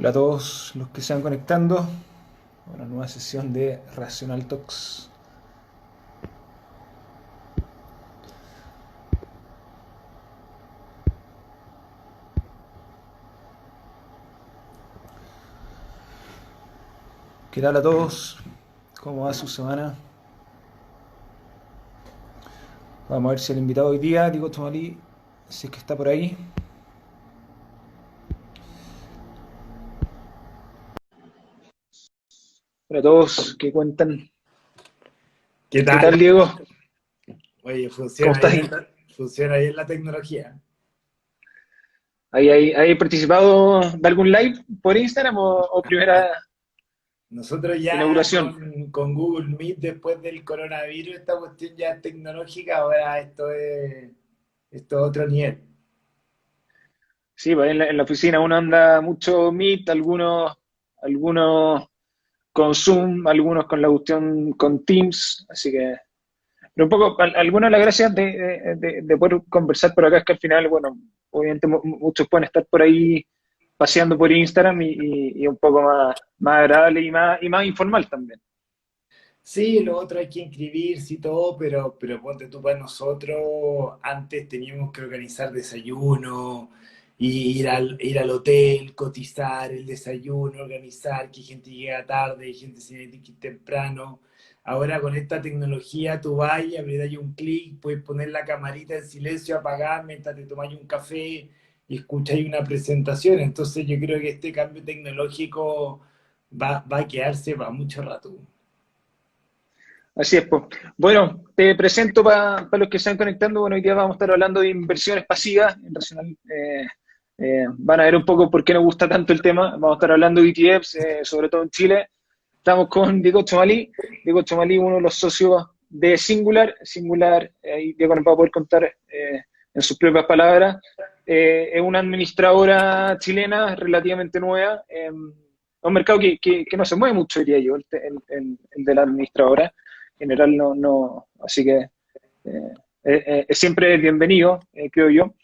Hola a todos los que se van conectando a una nueva sesión de Rational Talks. ¿Qué tal a todos? ¿Cómo va su semana? Vamos a ver si el invitado hoy día, Diego Tomalí, si es que está por ahí. Hola a todos, ¿qué cuentan? ¿Qué ¿Qué tal? tal, Diego? Oye, ¿Cómo funciona estás? bien funciona bien la tecnología. ¿Hay participado de algún live por Instagram o primera Nosotros ya inauguración? con Google Meet, después del coronavirus, esta cuestión ya es tecnológica, ahora esto es otro nivel. Sí, pues en la oficina uno anda mucho Meet, algunos con Zoom, algunos con la cuestión con Teams, así que... Pero un poco, alguna de las gracias de poder conversar por acá es que al final, bueno, obviamente muchos pueden estar por ahí paseando por Instagram y un poco más agradable y más informal también. Sí, lo otro hay que inscribirse y todo, pero ponte tú para nosotros, antes teníamos que organizar desayuno, y ir al hotel, cotizar el desayuno, organizar que gente llega tarde, gente se tiene que ir temprano. Ahora con esta tecnología tú vas y abres ahí un clic, puedes poner la camarita en silencio, apagar mientras te tomas un café y escuchas una presentación. Entonces yo creo que este cambio tecnológico va a quedarse para mucho rato. Así es, pues. Bueno, te presento para los que se están conectando. Bueno, hoy día vamos a estar hablando de inversiones pasivas en Racional. Van a ver un poco por qué nos gusta tanto el tema. Vamos a estar hablando de ETFs, sobre todo en Chile. Estamos con Diego Chomalí. Diego Chomalí, uno de los socios de Singular. Singular, ahí Diego nos va a poder contar en sus propias palabras. Es una administradora chilena relativamente nueva. Un mercado que no se mueve mucho, diría yo, el de la administradora. En general no, así que es siempre bienvenido, creo yo.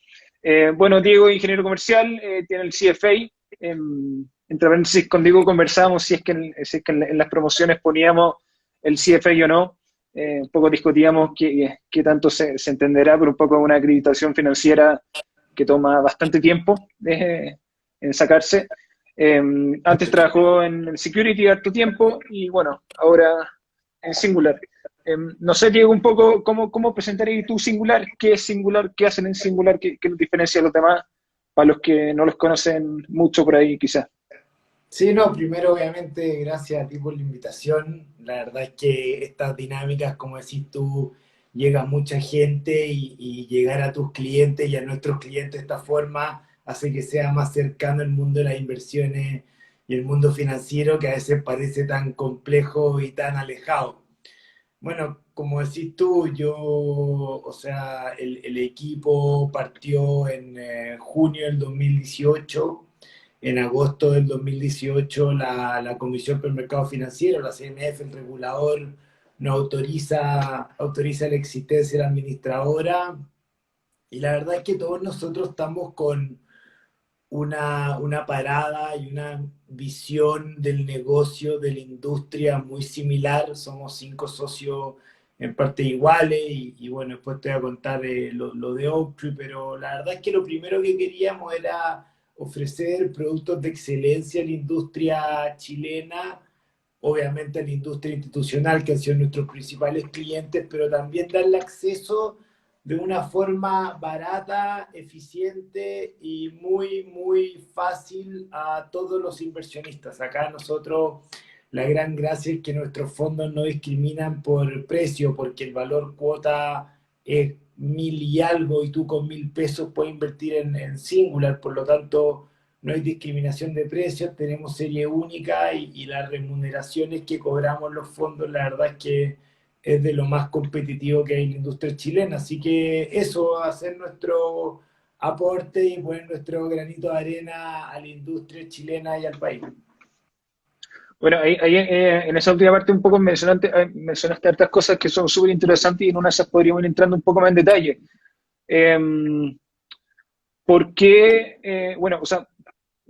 Bueno, Diego, ingeniero comercial, tiene el CFA. Entre paréntesis, con Diego conversábamos si es que en las promociones poníamos el CFA o no. Un poco discutíamos qué tanto se entenderá, pero un poco una acreditación financiera que toma bastante tiempo en sacarse. Eh, Antes trabajó en el security harto tiempo y bueno, ahora en Singular. No sé, Diego, un poco cómo presentarías tú Singular, qué es Singular, qué hacen en Singular, qué nos diferencia de los demás, para los que no los conocen mucho por ahí, quizás. Sí, no, primero obviamente gracias a ti por la invitación. La verdad es que estas dinámicas, como decís tú, llega mucha gente y llegar a tus clientes y a nuestros clientes de esta forma hace que sea más cercano el mundo de las inversiones y el mundo financiero que a veces parece tan complejo y tan alejado. Bueno, como decís tú, o sea, el equipo partió en junio del 2018. En agosto del 2018, la Comisión por el Mercado Financiero, la CMF, el regulador, nos autoriza la existencia de la administradora. Y la verdad es que todos nosotros estamos con una parada y una visión del negocio, de la industria muy similar. Somos 5 socios en parte iguales y bueno, después te voy a contar lo de Oaktree, pero la verdad es que lo primero que queríamos era ofrecer productos de excelencia a la industria chilena, obviamente a la industria institucional, que han sido nuestros principales clientes, pero también darle acceso de una forma barata, eficiente y muy, muy fácil a todos los inversionistas. Acá nosotros, la gran gracia es que nuestros fondos no discriminan por precio, porque el valor cuota es 1.000 y algo y tú con 1.000 pesos puedes invertir en Singular, por lo tanto no hay discriminación de precios, tenemos serie única y las remuneraciones que cobramos los fondos, la verdad es que es de lo más competitivo que hay en la industria chilena. Así que eso va a ser nuestro aporte y poner nuestro granito de arena a la industria chilena y al país. Bueno, ahí, en esa última parte un poco mencionaste hartas cosas que son súper interesantes y en una de esas podríamos ir entrando un poco más en detalle. Eh, ¿Por qué? Bueno, o sea,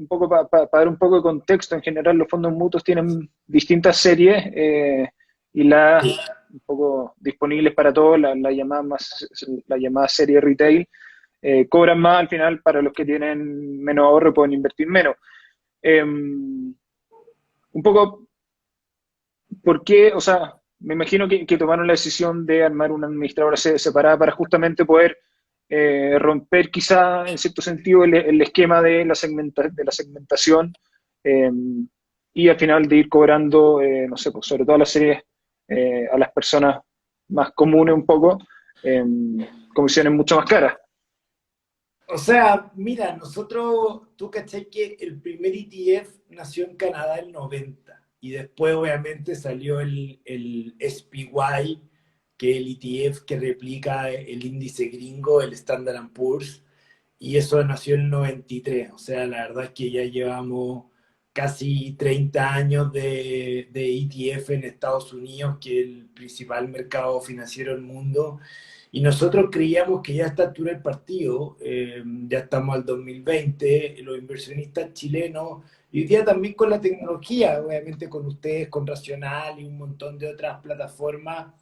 un poco para dar un poco de contexto, en general los fondos mutuos tienen distintas series y las un poco disponibles para todos, la llamada serie retail, cobran más al final para los que tienen menos ahorro y pueden invertir menos. Un poco, ¿por qué? O sea, me imagino que tomaron la decisión de armar una administradora separada para justamente poder romper quizá en cierto sentido el esquema de de la segmentación eh, y al final de ir cobrando, no sé, pues sobre todo las series a las personas más comunes un poco, eh, comisiones mucho más caras. O sea, mira, nosotros, tú cachai que el primer ETF nació en Canadá en el 90 y después obviamente salió el SPY, que es el ETF que replica el índice gringo, el Standard Poor's, y eso nació en el 93. O sea, la verdad es que ya llevamos casi 30 años de ETF en Estados Unidos, que es el principal mercado financiero del mundo. Y nosotros creíamos que ya a esta altura del partido, ya estamos al 2020, los inversionistas chilenos, y hoy día también con la tecnología, obviamente con ustedes, con Racional y un montón de otras plataformas,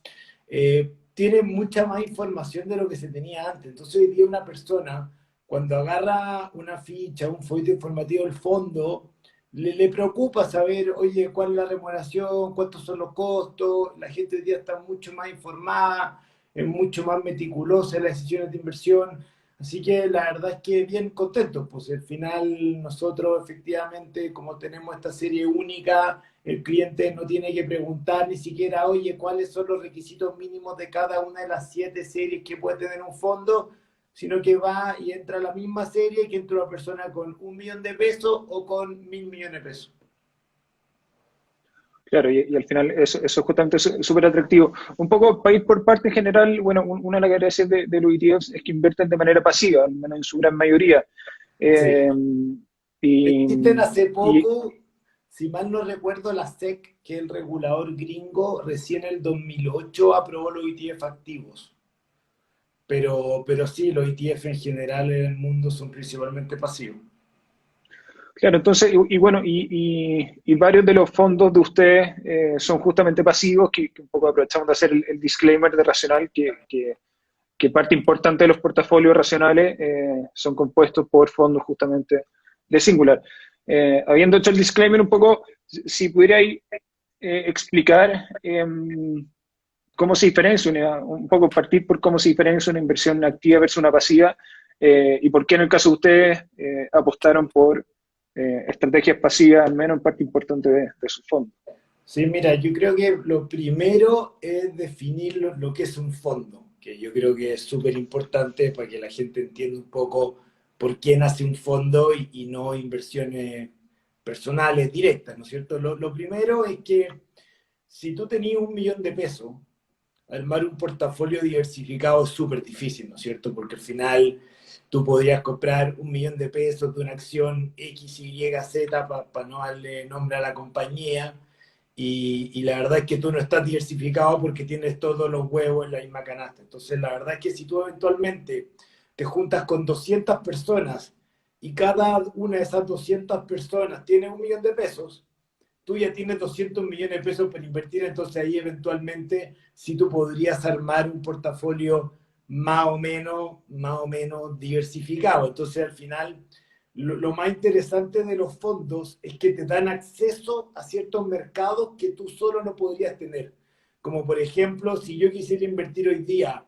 tienen mucha más información de lo que se tenía antes. Entonces hoy día una persona, cuando agarra una ficha, un folleto informativo del fondo, le preocupa saber, oye, cuál es la remuneración, cuántos son los costos, la gente hoy día está mucho más informada, es mucho más meticulosa en las decisiones de inversión. Así que la verdad es que bien contento, pues al final nosotros efectivamente, como tenemos esta serie única, el cliente no tiene que preguntar ni siquiera, oye, ¿cuáles son los requisitos mínimos de cada una de las 7 series que puede tener un fondo? Sino que va y entra a la misma serie que entra una persona con 1 millón de pesos o con 1.000 millones de pesos. Claro, y al final eso justamente es súper atractivo. Un poco para ir por parte en general, bueno, una de las gracias de los ETFs es que invierten de manera pasiva, al menos en su gran mayoría. Sí. Eh, y, Existen hace y, poco, si mal no recuerdo, la SEC, que es el regulador gringo, recién en el 2008 aprobó los ETF activos. Pero sí, los ETF en general en el mundo son principalmente pasivos. claro, entonces, y bueno, y varios de los fondos de ustedes son justamente pasivos, que un poco aprovechamos de hacer el disclaimer de Racional, que parte importante de los portafolios racionales son compuestos por fondos justamente de Singular. Habiendo hecho el disclaimer un poco, si pudierais explicar cómo se diferencia, un poco partir por cómo se diferencia una inversión activa versus una pasiva, y por qué en el caso de ustedes apostaron por estrategias pasivas, al menos en parte importante de sus fondos. Sí, mira, yo creo que lo primero es definir lo que es un fondo, que yo creo que es súper importante para que la gente entienda un poco por qué nace un fondo y no inversiones personales directas, ¿no es cierto? Lo primero es que si tú tenías 1 millón de pesos, armar un portafolio diversificado es súper difícil, ¿no es cierto? Porque al final tú podrías comprar 1 millón de pesos de una acción X, Y, Z para no darle nombre a la compañía y la verdad es que tú no estás diversificado porque tienes todos los huevos en la misma canasta. Entonces la verdad es que si tú eventualmente te juntas con 200 personas y cada una de esas 200 personas tiene 1 millón de pesos, tú ya tienes 200 millones de pesos para invertir, entonces ahí eventualmente sí tú podrías armar un portafolio más o menos diversificado. Entonces al final lo más interesante de los fondos es que te dan acceso a ciertos mercados que tú solo no podrías tener. Como por ejemplo, si yo quisiera invertir hoy día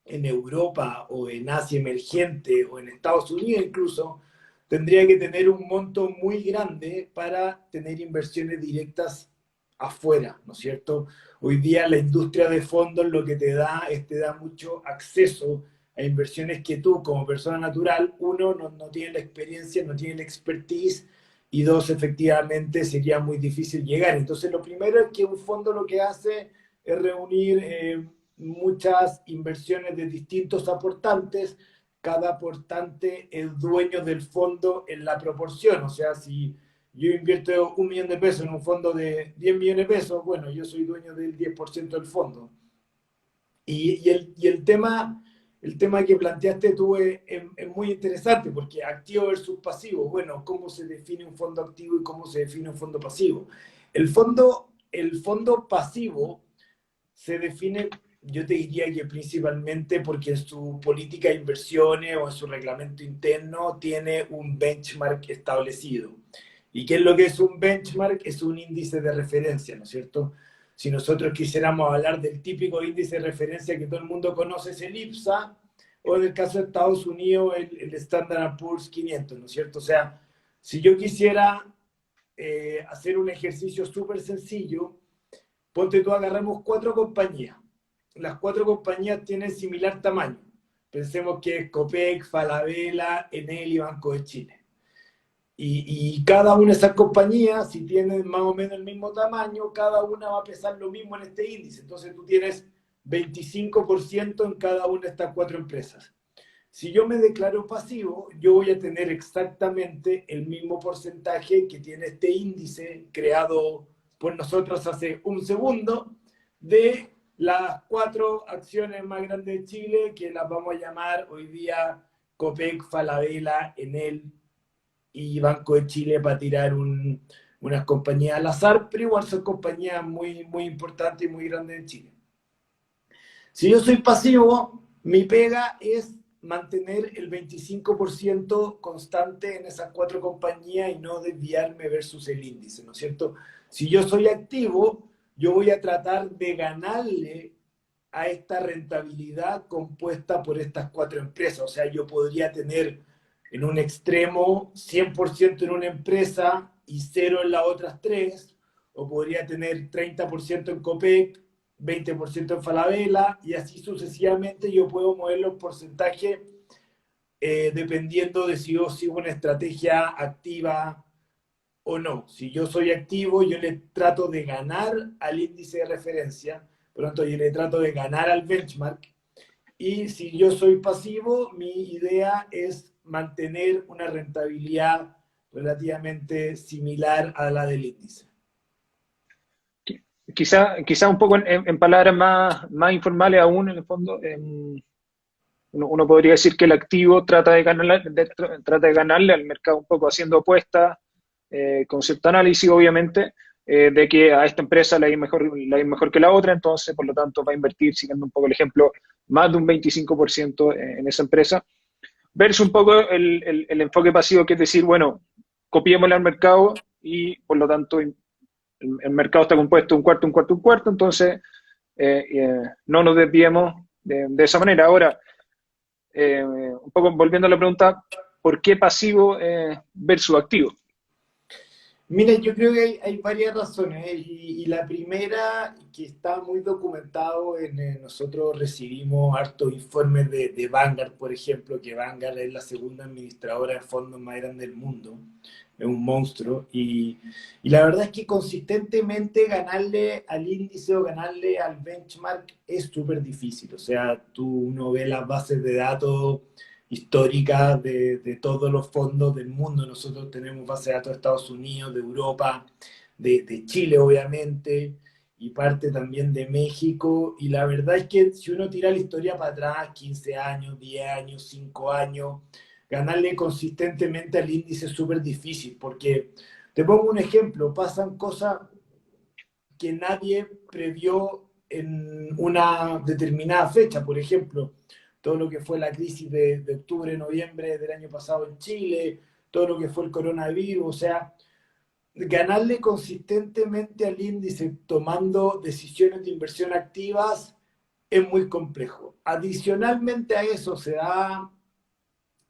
en Europa o en Asia emergente o en Estados Unidos incluso, tendría que tener un monto muy grande para tener inversiones directas afuera, ¿no es cierto? Hoy día la industria de fondos lo que te da es te da mucho acceso a inversiones que tú como persona natural, uno, no tiene la experiencia, no tiene la expertise y dos, efectivamente sería muy difícil llegar. Entonces lo primero es que un fondo lo que hace es reunir muchas inversiones de distintos aportantes. Cada aportante es dueño del fondo en la proporción. O sea, si yo invierto 1 millón de pesos en un fondo de 10 millones de pesos, bueno, yo soy dueño del 10% del fondo. Y el tema el tema que planteaste tú es muy interesante, porque activo versus pasivo, bueno, ¿cómo se define un fondo activo y cómo se define un fondo pasivo? El fondo pasivo se define, yo te diría que principalmente porque en su política de inversiones o en su reglamento interno tiene un benchmark establecido. ¿Y qué es lo que es un benchmark? Es un índice de referencia, ¿no es cierto? Si nosotros quisiéramos hablar del típico índice de referencia que todo el mundo conoce, es el IPSA, o en el caso de Estados Unidos, el Standard Poor's 500, ¿no es cierto? O sea, si yo quisiera hacer un ejercicio súper sencillo, ponte tú, agarramos 4 compañías. Las 4 compañías tienen similar tamaño. Pensemos que es Copec, Falabella, Enel y Banco de Chile. Y cada una de esas compañías, si tienen más o menos el mismo tamaño, cada una va a pesar lo mismo en este índice. Entonces tú tienes 25% en cada una de estas 4 empresas. Si yo me declaro pasivo, yo voy a tener exactamente el mismo porcentaje que tiene este índice creado por nosotros hace un segundo de las 4 acciones más grandes de Chile, que las vamos a llamar hoy día Copec, Falabella, Enel y Banco de Chile, para tirar unas compañías al azar, pero igual son compañías muy, muy importantes y muy grandes en Chile. Si yo soy pasivo, mi pega es mantener el 25% constante en esas 4 compañías y no desviarme versus el índice, ¿no es cierto? Si yo soy activo, yo voy a tratar de ganarle a esta rentabilidad compuesta por estas 4 empresas. O sea, yo podría tener en un extremo 100% en una empresa y cero en las otras 3, o podría tener 30% en Copec, 20% en Falabella, y así sucesivamente yo puedo mover los porcentajes dependiendo de si yo sigo una estrategia activa o no. Si yo soy activo, yo le trato de ganar al índice de referencia, por lo tanto, yo le trato de ganar al benchmark. Y si yo soy pasivo, mi idea es mantener una rentabilidad relativamente similar a la del índice. Quizá un poco en palabras más informales aún, en el fondo, uno podría decir que el activo trata de ganarle al mercado un poco haciendo apuestas, con cierto análisis, obviamente, de que a esta empresa le va mejor que la otra, entonces, por lo tanto, va a invertir, siguiendo un poco el ejemplo, más de un 25% en esa empresa, versus un poco el enfoque pasivo, que es decir, bueno, copiémosle al mercado y, por lo tanto, el mercado está compuesto un cuarto, un cuarto, un cuarto, entonces no nos desviemos de esa manera. Ahora, un poco volviendo a la pregunta, ¿por qué pasivo versus activo? Mira, yo creo que hay varias razones, y la primera, que está muy documentado nosotros recibimos hartos informes de Vanguard, por ejemplo, que Vanguard es la segunda administradora de fondos más grande del mundo, es un monstruo, y la verdad es que consistentemente ganarle al índice o ganarle al benchmark es súper difícil. O sea, tú no ves las bases de datos histórica de todos los fondos del mundo. Nosotros tenemos base de datos de Estados Unidos, de Europa, de Chile, obviamente, y parte también de México. Y la verdad es que si uno tira la historia para atrás, 15 años, 10 años, 5 años, ganarle consistentemente al índice es súper difícil, porque te pongo un ejemplo, pasan cosas que nadie previó en una determinada fecha. Por ejemplo, todo lo que fue la crisis de octubre, noviembre del año pasado en Chile, todo lo que fue el coronavirus. O sea, ganarle consistentemente al índice tomando decisiones de inversión activas es muy complejo. Adicionalmente a eso se da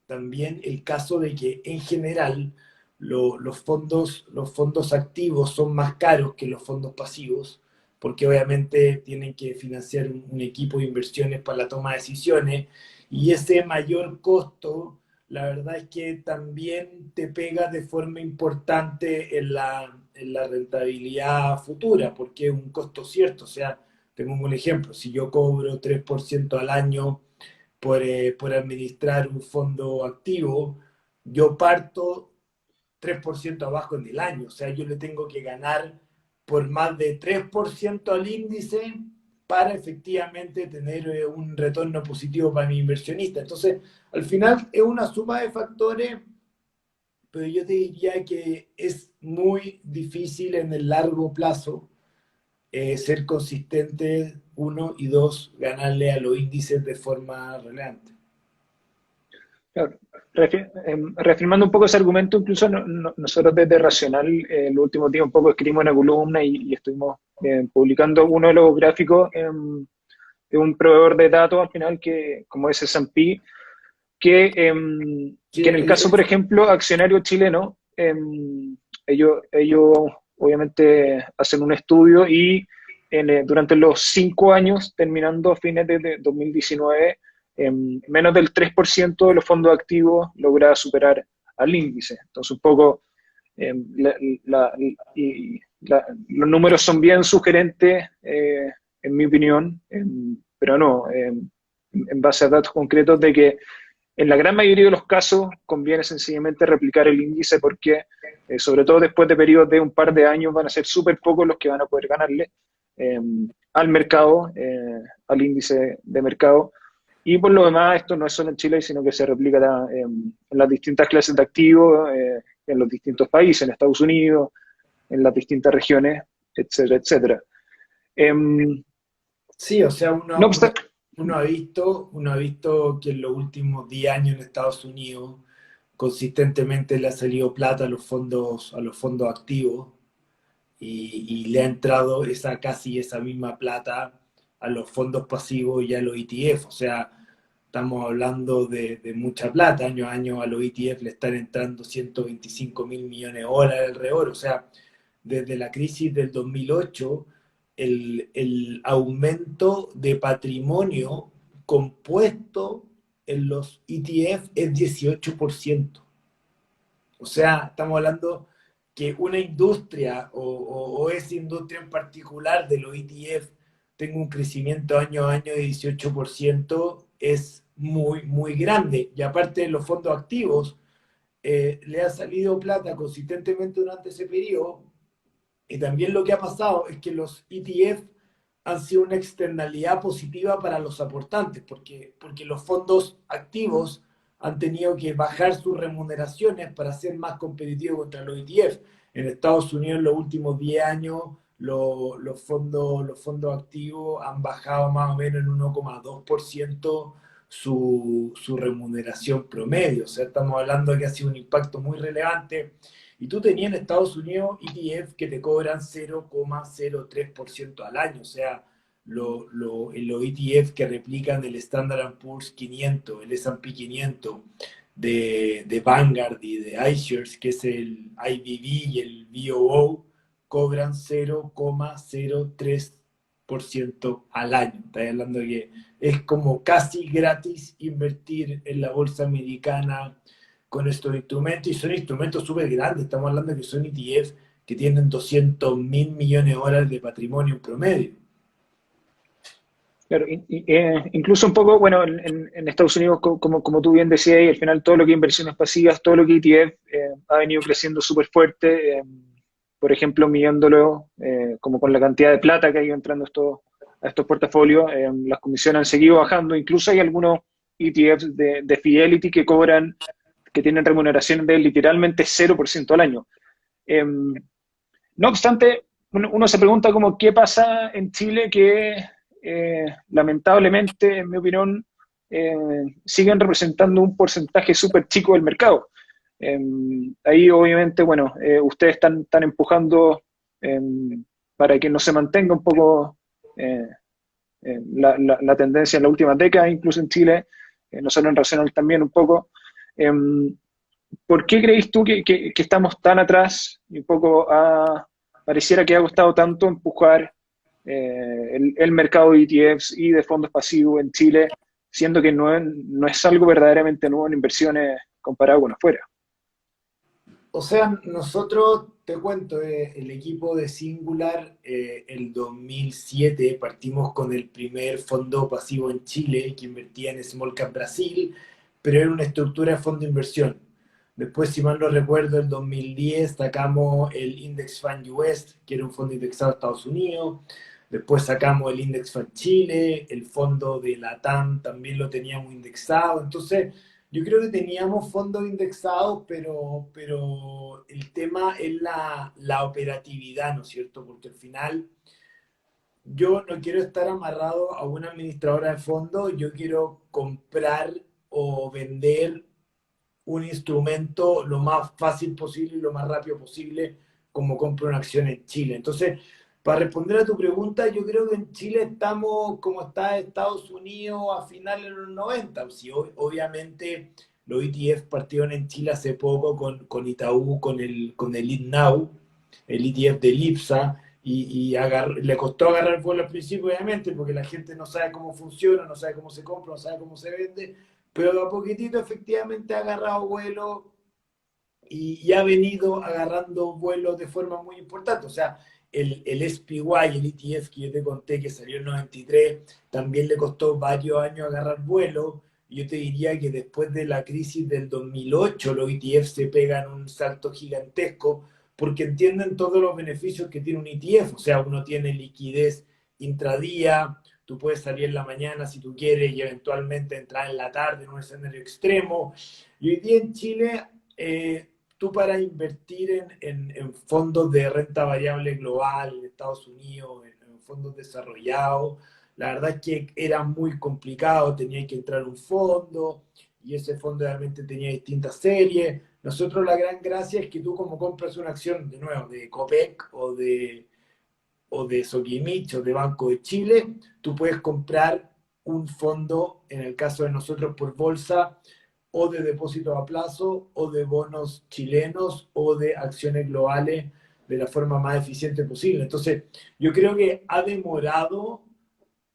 también el caso de que en general los fondos activos son más caros que los fondos pasivos, porque obviamente tienen que financiar un equipo de inversiones para la toma de decisiones, y ese mayor costo, la verdad es que también te pega de forma importante en la rentabilidad futura, porque es un costo cierto. O sea, tengo un ejemplo: si yo cobro 3% al año por administrar un fondo activo, yo parto 3% abajo en el año. O sea, yo le tengo que ganar por más de 3% al índice para efectivamente tener un retorno positivo para mi inversionista. Entonces, al final es una suma de factores, pero yo te diría que es muy difícil en el largo plazo ser consistente, uno, y dos, ganarle a los índices de forma relevante. Claro. Reafirmando un poco ese argumento, incluso nosotros desde Racional, el último tiempo un poco escribimos una columna y estuvimos publicando uno de los gráficos de un proveedor de datos al final que, como es S&P, Sí, que en el caso, por ejemplo, accionario chileno, ellos obviamente hacen un estudio y durante los 5 años, terminando a fines de 2019, menos del 3% de los fondos activos logra superar al índice. Entonces, un poco, la- la- los números son bien sugerentes, en mi opinión, pero no, en base a datos concretos de que en la gran mayoría de los casos conviene sencillamente replicar el índice porque, sobre todo después de periodos de un par de años, van a ser súper pocos los que van a poder ganarle eh, al mercado, al índice de mercado. Y por lo demás, esto no es solo en Chile, sino que se replicará en las distintas clases de activos, en los distintos países, en Estados Unidos, en las distintas regiones, etcétera, etcétera. Em, Sí, o sea, no obstante, uno ha visto que en los últimos 10 años en Estados Unidos consistentemente le ha salido plata a los fondos activos y le ha entrado casi esa misma plata a los fondos pasivos y a los ETF. O sea, estamos hablando de mucha plata. Año a año a los ETF le están entrando 125.000 millones de dólares alrededor. O sea, desde la crisis del 2008, el aumento de patrimonio compuesto en los ETF es 18%. O sea, estamos hablando que una industria o esa industria en particular de los ETF tenga un crecimiento año a año de 18% es muy, muy grande. Y aparte de los fondos activos, le ha salido plata consistentemente durante ese periodo. Y también lo que ha pasado es que los ETF han sido una externalidad positiva para los aportantes, porque los fondos activos han tenido que bajar sus remuneraciones para ser más competitivos contra los ETF. En Estados Unidos en los últimos 10 años los fondos activos han bajado más o menos en 1,2% su remuneración promedio. O sea, estamos hablando de que ha sido un impacto muy relevante y tú tenías en Estados Unidos ETF que te cobran 0,03% al año. O sea, los ETF que replican el Standard Poor's 500, el S&P 500 de Vanguard y de iShares, que es el IBB y el VOO, cobran 0,03% al año. Estás hablando de que es como casi gratis invertir en la bolsa americana con estos instrumentos, y son instrumentos súper grandes. Estamos hablando de que son ETF que tienen 200.000 millones de dólares de patrimonio en promedio. claro, incluso un poco, bueno, en Estados Unidos, como tú bien decías, y al final todo lo que es inversiones pasivas, todo lo que ETF ha venido creciendo súper fuerte, por ejemplo, midiéndolo como con la cantidad de plata que ha ido entrando a estos portafolios, las comisiones han seguido bajando, incluso hay algunos ETFs de Fidelity que cobran, que tienen remuneración de literalmente 0% al año. No obstante, uno se pregunta como qué pasa en Chile que lamentablemente, en mi opinión, eh, siguen representando un porcentaje súper chico del mercado. Eh, Ahí obviamente, bueno, ustedes están empujando eh, para que no se mantenga un poco eh, la tendencia en la última década, incluso en Chile, nosotros en Racional también un poco. Eh, ¿Por qué creéis tú que estamos tan atrás y un poco pareciera que ha costado tanto empujar el mercado de ETFs y de fondos pasivos en Chile, siendo que no es algo verdaderamente nuevo en inversiones comparado con afuera? O sea, nosotros, te cuento, el equipo de Singular, el 2007 partimos con el primer fondo pasivo en Chile que invertía en Small Cap Brasil, pero era una estructura de fondo de inversión. Después, si mal no recuerdo, el 2010 sacamos el Index Fund US, que era un fondo indexado a Estados Unidos. Después sacamos el Index FAT Chile, el fondo de Latam también lo teníamos indexado. Entonces, yo creo que teníamos fondos indexados, pero el tema es la operatividad, ¿no es cierto? Porque al final yo no quiero estar amarrado a una administradora de fondos, yo quiero comprar o vender un instrumento lo más fácil posible y lo más rápido posible, como compro una acción en Chile. Entonces, para responder a tu pregunta, yo creo que en Chile estamos como está Estados Unidos a finales de los 90. Sí, obviamente los ETF partieron en Chile hace poco con Itaú, con el ItNow, el ETF del IPSA, le costó agarrar vuelo al principio, obviamente, porque la gente no sabe cómo funciona, no sabe cómo se compra, no sabe cómo se vende, pero a poquitito efectivamente ha agarrado vuelo y ha venido agarrando vuelos de forma muy importante. O sea, el SPY, el ETF que yo te conté que salió en 93, también le costó varios años agarrar vuelo. Yo te diría que después de la crisis del 2008, los ETF se pegan un salto gigantesco porque entienden todos los beneficios que tiene un ETF. O sea, uno tiene liquidez intradía, tú puedes salir en la mañana si tú quieres y eventualmente entrar en la tarde en un escenario extremo. Y hoy día en Chile, tú para invertir en fondos de renta variable global, en Estados Unidos, en fondos desarrollados, la verdad es que era muy complicado, tenía que entrar un fondo y ese fondo realmente tenía distintas series. Nosotros la gran gracia es que tú como compras una acción, de nuevo, de Copec o de Sokimich o de Banco de Chile, tú puedes comprar un fondo, en el caso de nosotros por bolsa, o de depósitos a plazo, o de bonos chilenos, o de acciones globales de la forma más eficiente posible. Entonces, yo creo que ha demorado,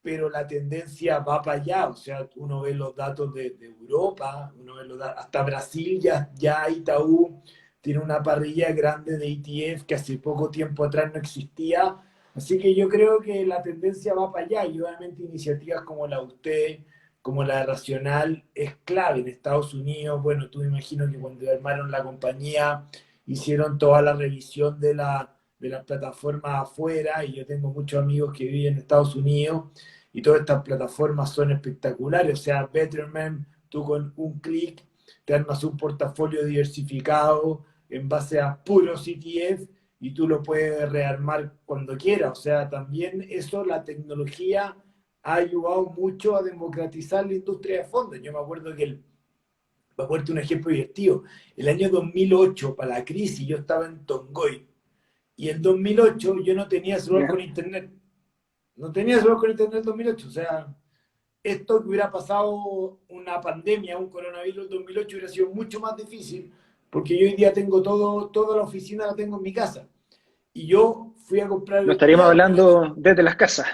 pero la tendencia va para allá. O sea, uno ve los datos de Europa, uno ve hasta Brasil, ya Itaú tiene una parrilla grande de ETF que hace poco tiempo atrás no existía. Así que yo creo que la tendencia va para allá y obviamente iniciativas como la de usted, como la de Racional, es clave en Estados Unidos. Bueno, tú me imagino que cuando armaron la compañía hicieron toda la revisión de las plataformas afuera y yo tengo muchos amigos que viven en Estados Unidos y todas estas plataformas son espectaculares. O sea, Betterment, tú con un clic te armas un portafolio diversificado en base a puros ETF y tú lo puedes rearmar cuando quieras. O sea, también eso, la tecnología ha ayudado mucho a democratizar la industria de fondos. Yo me acuerdo me acuerdo un ejemplo divertido. El año 2008, para la crisis, yo estaba en Tongoy y en 2008 yo no tenía celular con ¿Ya? internet. No tenía celular con internet en 2008. O sea, esto que hubiera pasado una pandemia, un coronavirus en 2008 hubiera sido mucho más difícil porque yo hoy día tengo toda la oficina la tengo en mi casa. Y yo fui a comprar No el estaríamos diario. hablando desde las casas,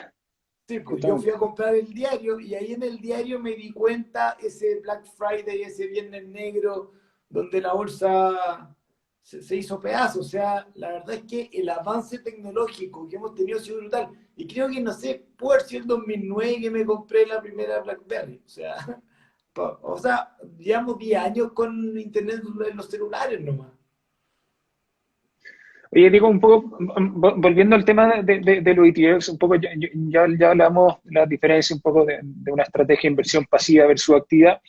Sí, pues yo fui justamente. a comprar el diario y ahí en el diario me di cuenta ese Black Friday, ese Viernes Negro, donde la bolsa se hizo pedazo. O sea, la verdad es que el avance tecnológico que hemos tenido ha sido brutal. Y creo que, no sé, puede haber sido el 2009 que me compré la primera BlackBerry. O sea, llevamos 10 años con internet en los celulares nomás. Oye, digo, un poco, volviendo al tema de los ETFs, un poco ya hablamos de la diferencia un poco de una estrategia de inversión pasiva versus activa.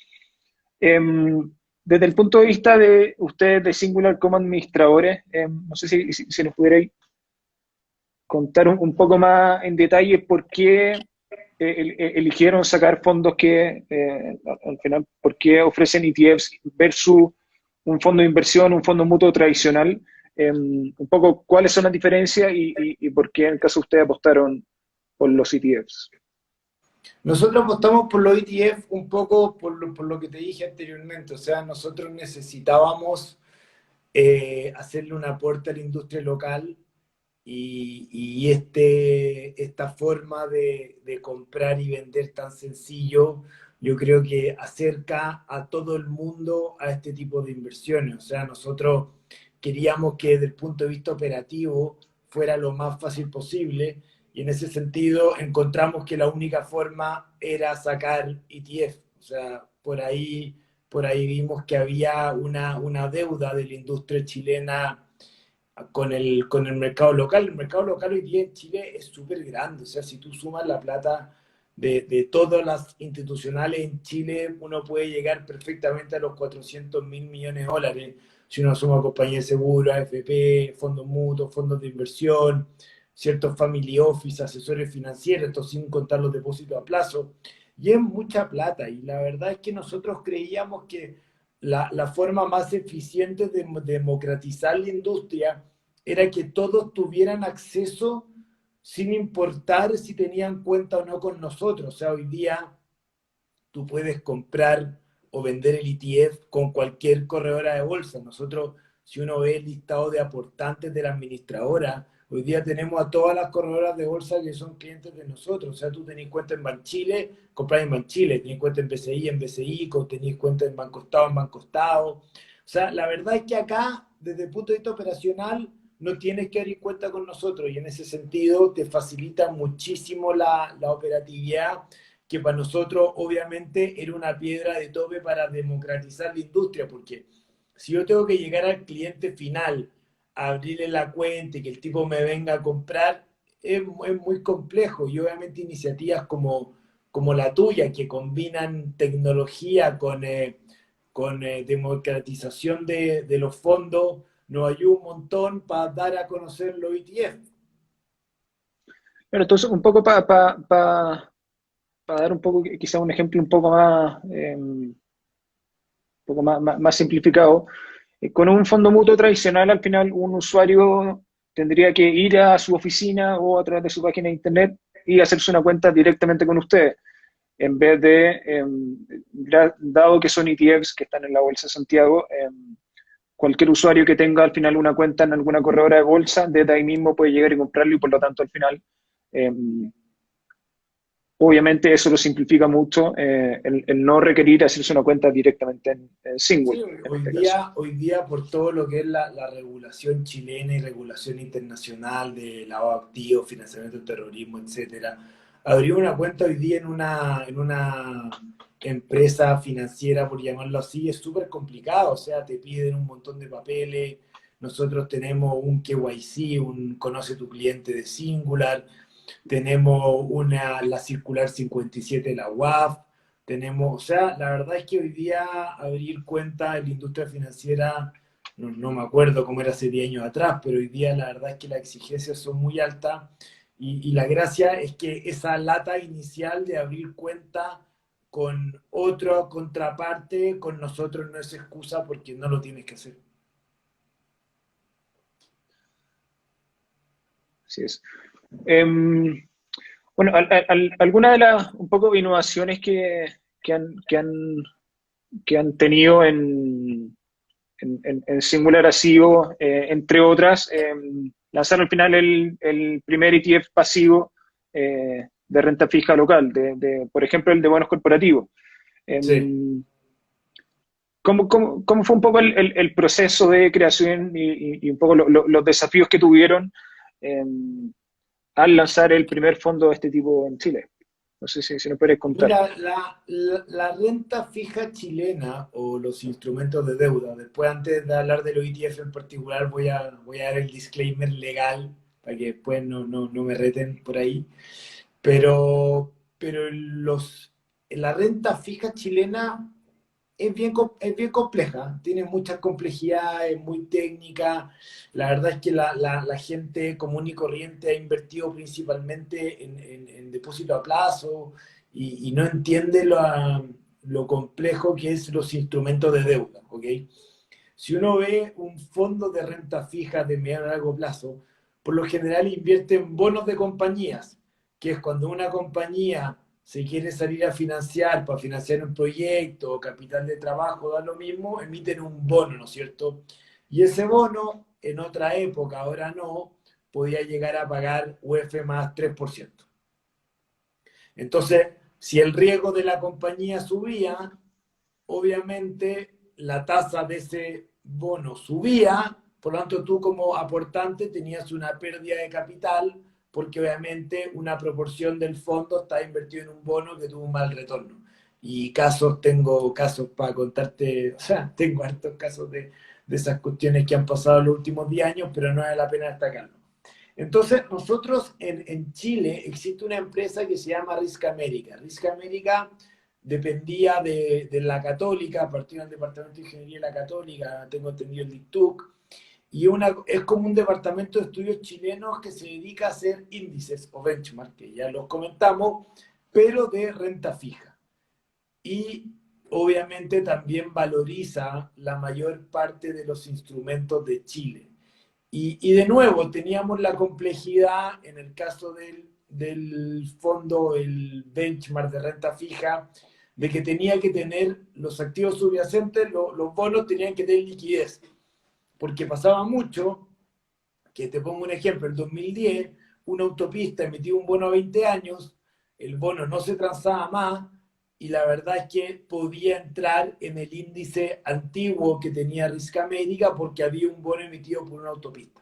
Desde el punto de vista de ustedes de Singular como administradores, no sé si nos pudierais contar un poco más en detalle por qué eligieron sacar fondos que, al final, por qué ofrecen ETFs versus un fondo de inversión, un fondo mutuo tradicional. Un poco cuáles son las diferencias y por qué en el caso de ustedes apostaron por los ETFs. Nosotros apostamos por los ETF un poco por lo que te dije anteriormente. O sea, nosotros necesitábamos hacerle un aporte a la industria local y esta forma de comprar y vender tan sencillo, yo creo que acerca a todo el mundo a este tipo de inversiones. O sea, nosotros queríamos que desde el punto de vista operativo fuera lo más fácil posible y en ese sentido encontramos que la única forma era sacar ETF. O sea, por ahí vimos que había una deuda de la industria chilena con el mercado local. El mercado local hoy día en Chile es súper grande. O sea, si tú sumas la plata de todas las institucionales en Chile, uno puede llegar perfectamente a los 400.000 millones de dólares. Si uno suma compañías de seguro, AFP, fondos mutuos, fondos de inversión, ciertos family office, asesores financieros, esto sin contar los depósitos a plazo. Y es mucha plata. Y la verdad es que nosotros creíamos que la forma más eficiente de democratizar la industria era que todos tuvieran acceso sin importar si tenían cuenta o no con nosotros. O sea, hoy día tú puedes comprar o vender el ETF con cualquier corredora de bolsa. Nosotros, si uno ve el listado de aportantes de la administradora, hoy día tenemos a todas las corredoras de bolsa que son clientes de nosotros. O sea, tú tenés cuenta en Banchile, compras en Banchile, tenés cuenta en BCI, tenés cuenta en Banco Estado. O sea, la verdad es que acá, desde el punto de vista operacional, no tienes que dar en cuenta con nosotros y en ese sentido te facilita muchísimo la operatividad, que para nosotros obviamente era una piedra de tope para democratizar la industria, porque si yo tengo que llegar al cliente final, a abrirle la cuenta y que el tipo me venga a comprar, es muy complejo. Y obviamente iniciativas como la tuya, que combinan tecnología con democratización de los fondos, nos ayuda un montón para dar a conocer los ETF. Bueno, entonces, un poco para dar un poco, quizá un ejemplo un poco más simplificado, con un fondo mutuo tradicional, al final un usuario tendría que ir a su oficina o a través de su página de internet y hacerse una cuenta directamente con ustedes, en vez dado que son ETFs que están en la Bolsa de Santiago, cualquier usuario que tenga al final una cuenta en alguna corredora de bolsa, desde ahí mismo puede llegar y comprarlo y por lo tanto al final, eh, obviamente eso lo simplifica mucho, el no requerir hacerse una cuenta directamente en Sí, Single, en este caso. hoy día por todo lo que es la regulación chilena y regulación internacional de lavado de activos, financiamiento del terrorismo, etcétera, abrir una cuenta hoy día en una empresa financiera, por llamarlo así, es súper complicado. O sea, te piden un montón de papeles. Nosotros tenemos un KYC, un Conoce tu cliente de Singular. Tenemos la circular 57 de la UAF, tenemos, o sea, la verdad es que hoy día abrir cuenta en la industria financiera, no me acuerdo cómo era hace 10 años atrás, pero hoy día la verdad es que las exigencias son muy altas y la gracia es que esa lata inicial de abrir cuenta con otra contraparte, con nosotros no es excusa porque no lo tienes que hacer. Así es. Bueno, algunas de las un poco innovaciones que han, que han, que han tenido en Singular ha sido, entre otras, lanzar al final el primer ETF pasivo de renta fija local, por ejemplo, el de bonos corporativos. Sí. Em, ¿Cómo fue un poco el proceso de creación y un poco los desafíos que tuvieron al lanzar el primer fondo de este tipo en Chile? No sé si nos puedes contar. Mira, la renta fija chilena o los instrumentos de deuda, después antes de hablar de los ETF en particular, voy a dar el disclaimer legal para que después no me reten por ahí, pero la renta fija chilena es bien compleja, tiene muchas complejidades, muy técnica. La verdad es que la gente común y corriente ha invertido principalmente en depósito a plazo y no entiende lo complejo que es los instrumentos de deuda, ¿ok? Si uno ve un fondo de renta fija de mediano a largo plazo, por lo general invierte en bonos de compañías, que es cuando una compañía se quiere salir a financiar para financiar un proyecto o capital de trabajo, da lo mismo, emiten un bono, ¿no es cierto? Y ese bono, en otra época, ahora no, podía llegar a pagar UF más 3%. Entonces, si el riesgo de la compañía subía, obviamente la tasa de ese bono subía, por lo tanto tú como aportante tenías una pérdida de capital porque obviamente una proporción del fondo está invertido en un bono que tuvo un mal retorno. Y tengo casos para contarte, o sea, tengo hartos casos de de esas cuestiones que han pasado en los últimos 10 años, pero no vale la pena destacarlo. Entonces, nosotros en Chile existe una empresa que se llama Risk America. Risk America dependía de la Católica, partía del Departamento de Ingeniería de la Católica, tengo entendido el DICTUC, y es como un departamento de estudios chilenos que se dedica a hacer índices o benchmark, que ya los comentamos, pero de renta fija. Y obviamente también valoriza la mayor parte de los instrumentos de Chile. Y de nuevo, teníamos la complejidad en el caso del fondo, el benchmark de renta fija, de que tenía que tener los activos subyacentes, los bonos tenían que tener liquidez. Porque pasaba mucho, que te pongo un ejemplo, en 2010, una autopista emitía un bono a 20 años, el bono no se transaba más, y la verdad es que podía entrar en el índice antiguo que tenía Risk America porque había un bono emitido por una autopista.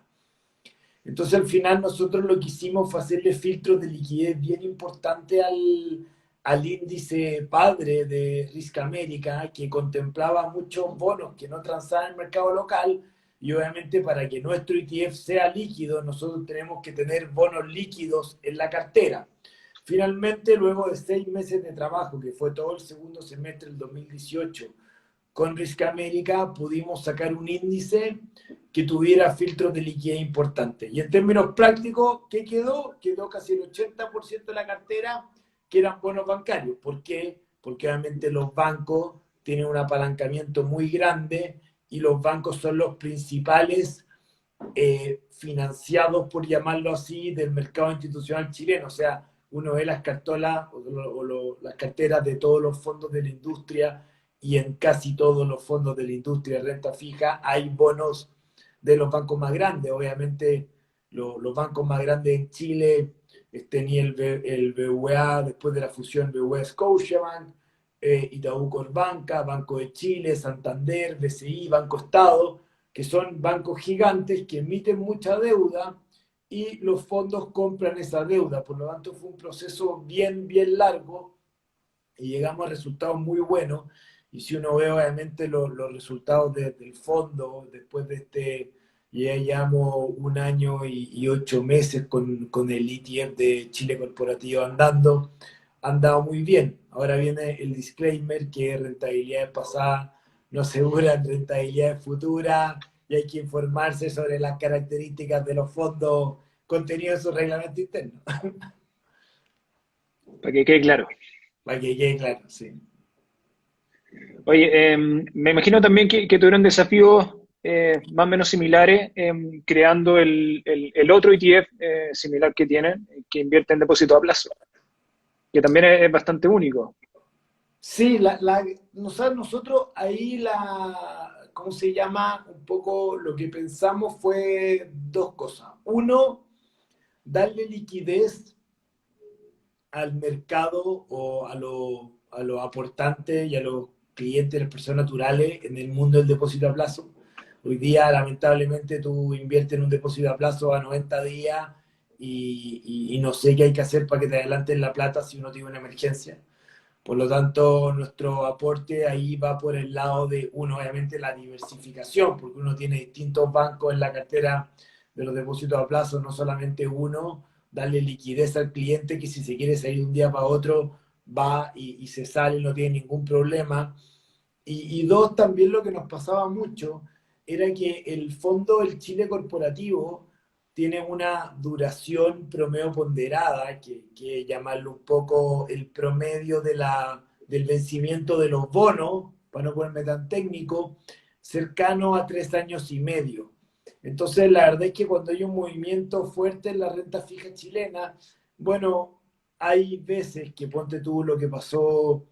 Entonces al final nosotros lo que hicimos fue hacerle filtros de liquidez bien importante al índice padre de Risk America, que contemplaba muchos bonos que no transaban en el mercado local, y obviamente para que nuestro ETF sea líquido, nosotros tenemos que tener bonos líquidos en la cartera. Finalmente, luego de 6 meses de trabajo, que fue todo el segundo semestre del 2018, con Risk America pudimos sacar un índice que tuviera filtros de liquidez importantes. Y en términos prácticos, ¿qué quedó? Quedó casi el 80% de la cartera que eran bonos bancarios. ¿Por qué? Porque obviamente los bancos tienen un apalancamiento muy grande y los bancos son los principales financiados, por llamarlo así, del mercado institucional chileno. O sea, uno ve las cartolas las carteras de todos los fondos de la industria, y en casi todos los fondos de la industria de renta fija hay bonos de los bancos más grandes. Obviamente, los bancos más grandes en Chile tenía el BVA, después de la fusión BVA Scotiabank, Itaú Corbanca, Banco de Chile, Santander, BCI, Banco Estado, que son bancos gigantes que emiten mucha deuda y los fondos compran esa deuda. Por lo tanto, fue un proceso bien, bien largo y llegamos a resultados muy buenos. Y si uno ve obviamente los resultados del fondo, después de ya llevamos 1 año y 8 meses con el ETF de Chile Corporativo andando, ha andado muy bien. Ahora viene el disclaimer que rentabilidades pasadas no aseguran rentabilidades futuras y hay que informarse sobre las características de los fondos contenidos en su reglamento interno. Para que quede claro. Para que quede claro, sí. Oye, me imagino también que tuvieron desafíos más o menos similares creando el otro ETF similar que tienen, que invierte en depósito a plazo, que también es bastante único. Sí, nosotros ahí ¿cómo se llama? Un poco lo que pensamos fue dos cosas. Uno, darle liquidez al mercado o a los aportantes y a los clientes, las personas naturales en el mundo del depósito a plazo. Hoy día, lamentablemente, tú inviertes en un depósito a plazo a 90 días y no sé qué hay que hacer para que te adelanten la plata si uno tiene una emergencia. Por lo tanto, nuestro aporte ahí va por el lado de, uno, obviamente, la diversificación, porque uno tiene distintos bancos en la cartera de los depósitos a plazo, no solamente uno, darle liquidez al cliente que si se quiere salir de un día para otro, va y se sale, no tiene ningún problema. Y dos, también lo que nos pasaba mucho era que el fondo del Chile corporativo tiene una duración promedio ponderada, que llamarlo un poco el promedio del vencimiento de los bonos, para no ponerme tan técnico, cercano a 3 años y medio. Entonces, la verdad es que cuando hay un movimiento fuerte en la renta fija chilena, bueno, hay veces que ponte tú lo que pasó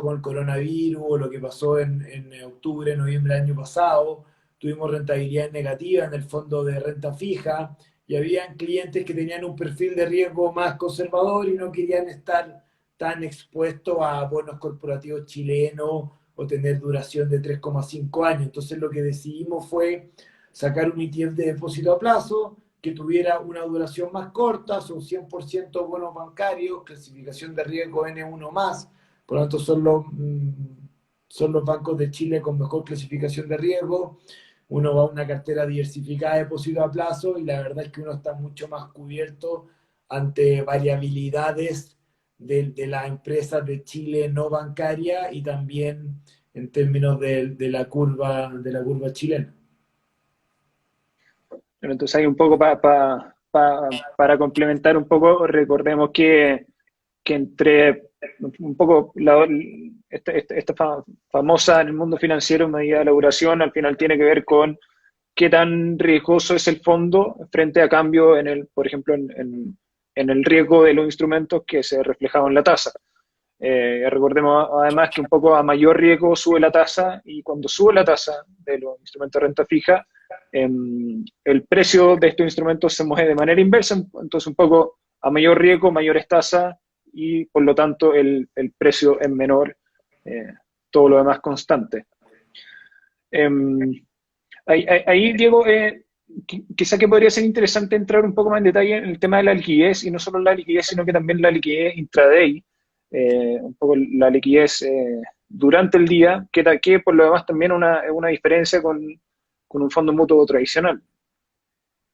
con el coronavirus, o lo que pasó en octubre, noviembre del año pasado, tuvimos rentabilidad negativa en el fondo de renta fija y habían clientes que tenían un perfil de riesgo más conservador y no querían estar tan expuestos a bonos corporativos chilenos o tener duración de 3,5 años. Entonces lo que decidimos fue sacar un ETF de depósito a plazo que tuviera una duración más corta, son 100% bonos bancarios, clasificación de riesgo N1+, por lo tanto son son los bancos de Chile con mejor clasificación de riesgo. Uno va a una cartera diversificada de depósito a plazo y la verdad es que uno está mucho más cubierto ante variabilidades de las empresas de Chile no bancaria y también en términos de la curva chilena. Pero entonces hay un poco para complementar un poco, recordemos que entre un poco esta famosa en el mundo financiero medida de elaboración al final tiene que ver con qué tan riesgoso es el fondo frente a cambio por ejemplo, en el riesgo de los instrumentos que se reflejaba en la tasa. Recordemos además que un poco a mayor riesgo sube la tasa y cuando sube la tasa de los instrumentos de renta fija, el precio de estos instrumentos se mueve de manera inversa, entonces un poco a mayor riesgo, mayores tasas y por lo tanto el precio es menor, eh, todo lo demás constante. Ahí, Diego, quizá que podría ser interesante entrar un poco más en detalle en el tema de la liquidez, y no solo la liquidez, sino que también la liquidez intraday, un poco la liquidez durante el día, que por lo demás también es una diferencia con un fondo mutuo tradicional.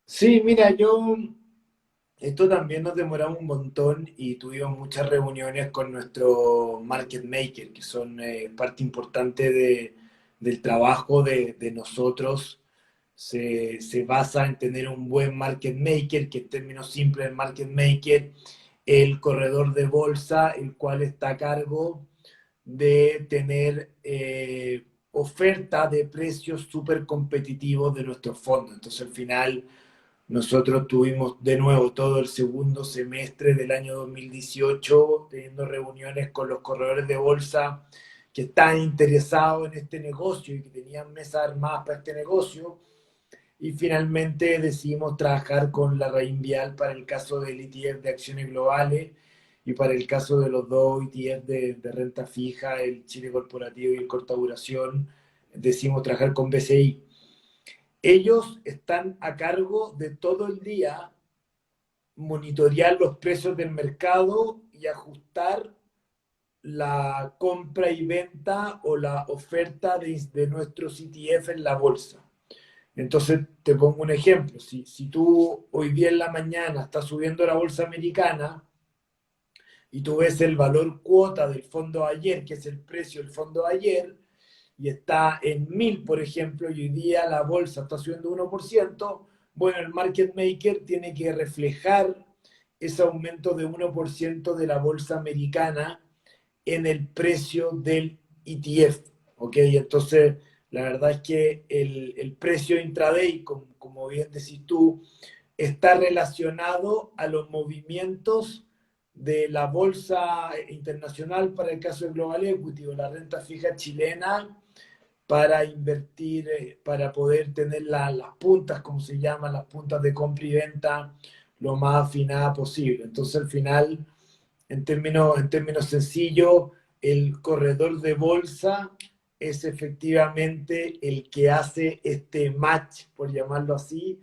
Sí, mira, esto también nos demoramos un montón y tuvimos muchas reuniones con nuestro market maker, que son parte importante del trabajo de nosotros. Se basa en tener un buen market maker, que en términos simples, el market maker, el corredor de bolsa, el cual está a cargo de tener oferta de precios súper competitivos de nuestros fondos. Entonces, al final, nosotros tuvimos de nuevo todo el segundo semestre del año 2018 teniendo reuniones con los corredores de bolsa que están interesados en este negocio y que tenían mesas armadas para este negocio. Y finalmente decidimos trabajar con la Reinvial para el caso del ETF de acciones globales y para el caso de los dos ETF de renta fija, el Chile Corporativo y el Corta Duración, decidimos trabajar con BCI. Ellos están a cargo de todo el día monitorear los precios del mercado y ajustar la compra y venta o la oferta de nuestros ETF en la bolsa. Entonces, te pongo un ejemplo. Si tú hoy día en la mañana estás subiendo la bolsa americana y tú ves el valor cuota del fondo de ayer, que es el precio del fondo de ayer, y está en 1000, por ejemplo, y hoy día la bolsa está subiendo 1%, bueno, el market maker tiene que reflejar ese aumento de 1% de la bolsa americana en el precio del ETF, ¿ok? Entonces, la verdad es que el precio intraday, como bien decís tú, está relacionado a los movimientos de la bolsa internacional para el caso de Global Equity o la renta fija chilena para invertir, para poder tener las puntas, como se llaman, las puntas de compra y venta lo más afinada posible. Entonces, al final, en términos sencillos, el corredor de bolsa es efectivamente el que hace este match, por llamarlo así,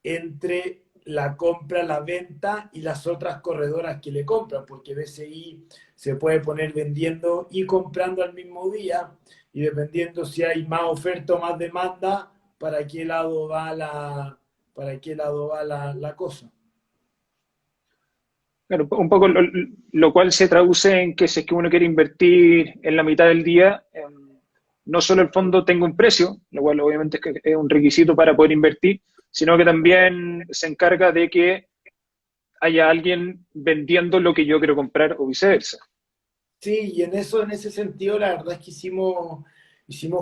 entre la compra, la venta y las otras corredoras que le compran, porque BCI se puede poner vendiendo y comprando al mismo día, y dependiendo si hay más oferta o más demanda, para qué lado va la cosa. Claro, un poco lo cual se traduce en que si es que uno quiere invertir en la mitad del día, no solo el fondo tenga un precio, lo cual obviamente es un requisito para poder invertir, sino que también se encarga de que haya alguien vendiendo lo que yo quiero comprar o viceversa. Sí, y en ese sentido, la verdad es que hicimos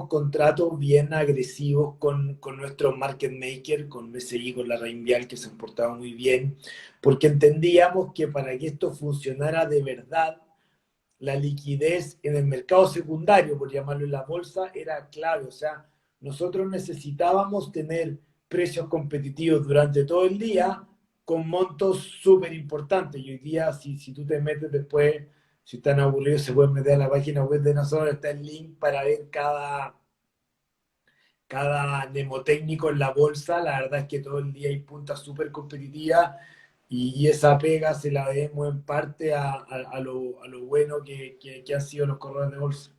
contratos bien agresivos con nuestro market maker, con BCI, con la Reinvial, que se han portado muy bien, porque entendíamos que para que esto funcionara de verdad, la liquidez en el mercado secundario, por llamarlo en la bolsa, era clave. O sea, nosotros necesitábamos tener precios competitivos durante todo el día con montos súper importantes. Y hoy día, si tú te metes después, si están aburridos, se pueden meter a la página web de nosotros, está el link para ver cada mnemotécnico en la bolsa. La verdad es que todo el día hay puntas súper competitivas y esa pega se la debemos en parte a lo bueno que han sido los corredores de bolsa.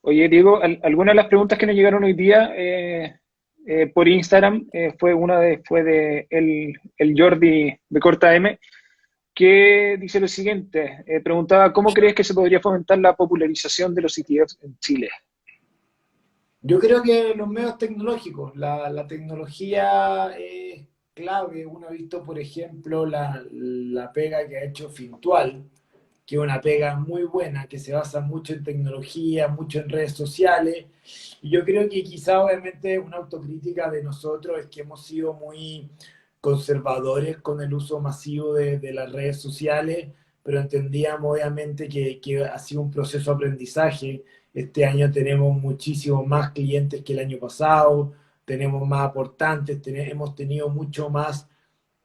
Oye, Diego, algunas de las preguntas que nos llegaron hoy día por Instagram fue de el Jordi de Corta M, que dice lo siguiente, preguntaba, ¿cómo crees que se podría fomentar la popularización de los ETFs en Chile? Yo creo que los medios tecnológicos, la tecnología es clave. Uno ha visto, por ejemplo, la pega que ha hecho Fintual, que es una pega muy buena, que se basa mucho en tecnología, mucho en redes sociales. Y yo creo que quizá obviamente una autocrítica de nosotros es que hemos sido muy conservadores con el uso masivo de las redes sociales, pero entendíamos obviamente que ha sido un proceso de aprendizaje. Este año tenemos muchísimos más clientes que el año pasado, tenemos más aportantes, hemos tenido mucho más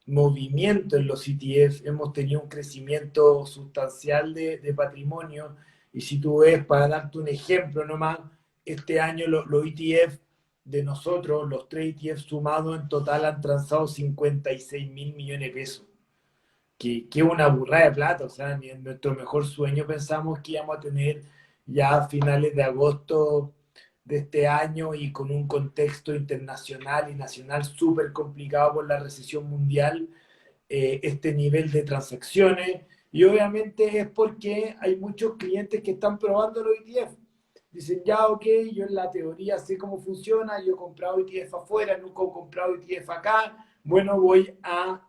movimiento en los ETF, hemos tenido un crecimiento sustancial de patrimonio. Y si tú ves, para darte un ejemplo nomás, este año los ETF de nosotros, los tres ETF sumados en total han transado 56.000 millones de pesos, que es una burrada de plata. O sea, ni en nuestro mejor sueño pensamos que íbamos a tener ya a finales de agosto de este año y con un contexto internacional y nacional súper complicado por la recesión mundial, este nivel de transacciones. Y obviamente es porque hay muchos clientes que están probando los ETF. Dicen, ya, ok, yo en la teoría sé cómo funciona, yo he comprado ETF afuera, nunca he comprado ETF acá, bueno, voy a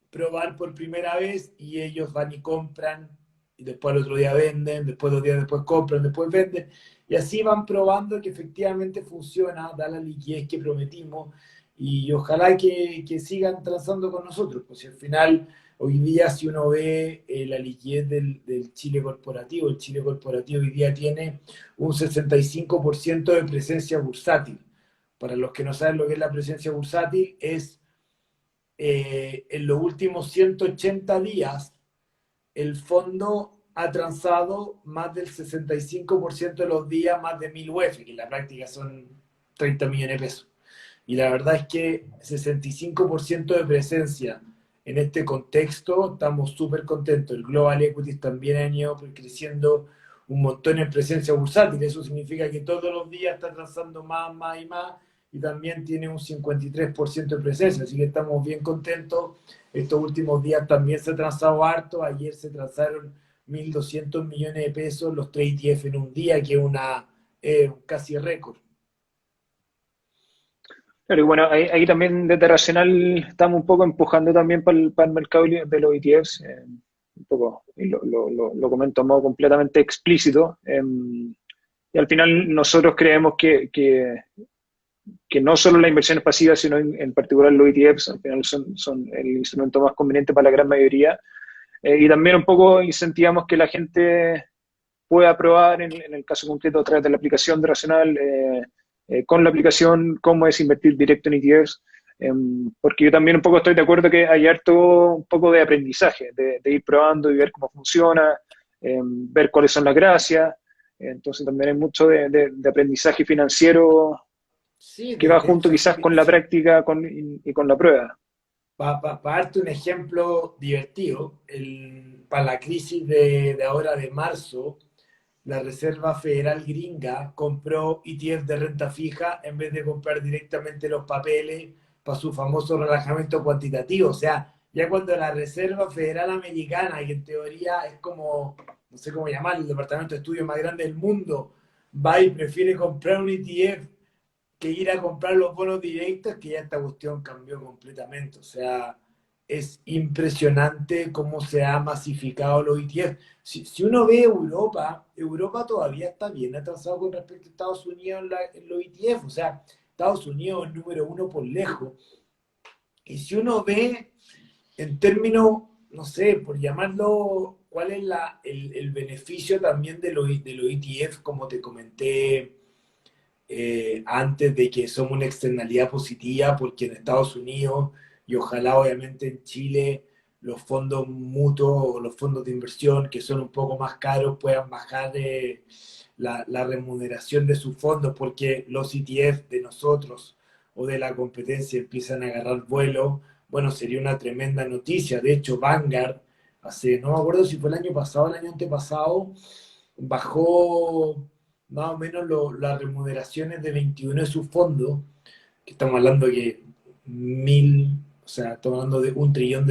probar por primera vez, y ellos van y compran, y después al otro día venden, después 2 días después compran, después venden, y así van probando que efectivamente funciona, da la liquidez que prometimos, y ojalá que sigan transando con nosotros, pues si al final, hoy día si uno ve la liquidez del Chile corporativo, el Chile corporativo hoy día tiene un 65% de presencia bursátil. Para los que no saben lo que es la presencia bursátil, es en los últimos 180 días, el fondo ha transado más del 65% de los días más de 1.000 UF, que en la práctica son 30 millones de pesos. Y la verdad es que 65% de presencia en este contexto, estamos súper contentos. El Global Equities también ha ido creciendo un montón en presencia bursátil. Eso significa que todos los días está transando más, más y más, y también tiene un 53% de presencia. Así que estamos bien contentos. Estos últimos días también se ha transado harto. Ayer se transaron 1.200 millones de pesos los 3 ETF en un día, que es una casi récord. Claro, y bueno, ahí también desde Racional estamos un poco empujando también para el mercado de los ETFs, un poco, y lo comento a modo completamente explícito. Y al final nosotros creemos que no solo las inversiones pasivas, sino en particular los ETFs, al final son el instrumento más conveniente para la gran mayoría. Y también un poco incentivamos que la gente pueda probar, en el caso concreto, a través de la aplicación de Racional, con la aplicación, cómo es invertir directo en ETFs. Porque yo también un poco estoy de acuerdo que hay harto un poco de aprendizaje, de ir probando y ver cómo funciona, ver cuáles son las gracias. Entonces también hay mucho de aprendizaje financiero Sí, que va junto quizás con la práctica y con la prueba. Para darte un ejemplo divertido, para la crisis de ahora de marzo, la Reserva Federal gringa compró ETF de renta fija en vez de comprar directamente los papeles para su famoso relajamiento cuantitativo. O sea, ya cuando la Reserva Federal Americana, que en teoría es como, no sé cómo llamar, el departamento de estudio más grande del mundo, va y prefiere comprar un ETF que ir a comprar los bonos directos, que ya esta cuestión cambió completamente. O sea, es impresionante cómo se ha masificado los ETF. Si uno ve Europa, Europa todavía está bien atrasado con respecto a Estados Unidos en los ETF. O sea, Estados Unidos es número uno por lejos. Y si uno ve en términos, no sé, por llamarlo, cuál es el beneficio también de los ETF, como te comenté antes, de que somos una externalidad positiva, porque en Estados Unidos y ojalá obviamente en Chile los fondos mutuos o los fondos de inversión, que son un poco más caros, puedan bajar la remuneración de sus fondos, porque los ETF de nosotros o de la competencia empiezan a agarrar vuelo. Bueno, sería una tremenda noticia. De hecho, Vanguard, no me acuerdo si fue el año pasado o el año antepasado, bajó más o menos las remuneraciones de 21 de sus fondos, que estamos hablando que o sea, estamos hablando de $1 trillón,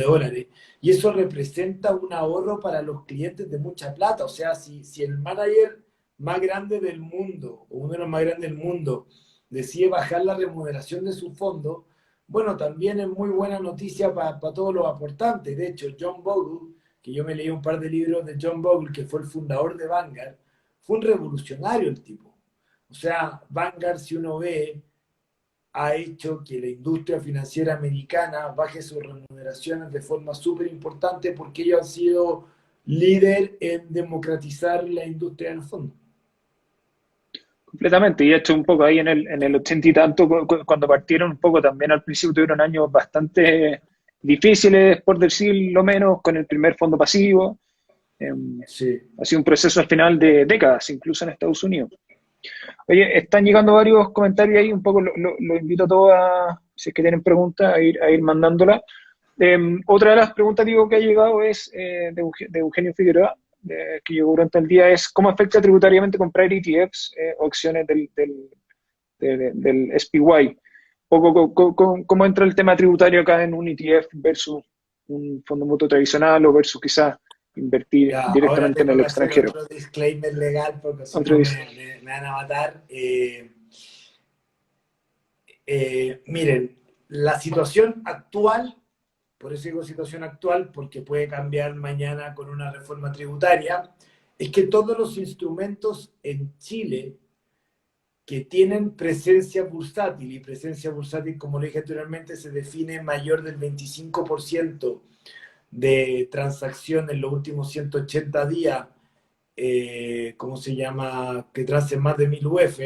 y eso representa un ahorro para los clientes de mucha plata. O sea, si el manager más grande del mundo, o uno de los más grandes del mundo, decide bajar la remuneración de su fondo, bueno, también es muy buena noticia para todos los aportantes. De hecho, John Bogle, que yo me leí un par de libros de John Bogle, que fue el fundador de Vanguard, fue un revolucionario el tipo. O sea, Vanguard, si uno ve, ha hecho que la industria financiera americana baje sus remuneraciones de forma súper importante porque ellos han sido líder en democratizar la industria del fondo. Completamente, y de hecho un poco ahí en el 80 y tanto, cuando partieron un poco también al principio tuvieron años bastante difíciles, por decirlo menos, con el primer fondo pasivo. Eh, Sí. ha sido un proceso al final de décadas, incluso en Estados Unidos. Oye, están llegando varios comentarios ahí, un poco lo invito a todos si es que tienen preguntas, a ir mandándolas. Otra de las preguntas, digo, que ha llegado es de Eugenio Figueroa, que llegó durante el día, es ¿cómo afecta tributariamente comprar ETFs o acciones del SPY? Poco, ¿cómo entra el tema tributario acá en un ETF versus un fondo mutuo tradicional o versus quizás invertir Ya, ahora directamente en tengo el que hacer extranjero? otro disclaimer legal porque si Otro no dice, me van a matar. Miren, la situación actual, por eso digo situación actual, porque puede cambiar mañana con una reforma tributaria, es que todos los instrumentos en Chile que tienen presencia bursátil, y presencia bursátil, como le dije anteriormente, se define mayor del 25% de transacción en los últimos 180 días, ¿cómo se llama? Que transen más de 1000 UF,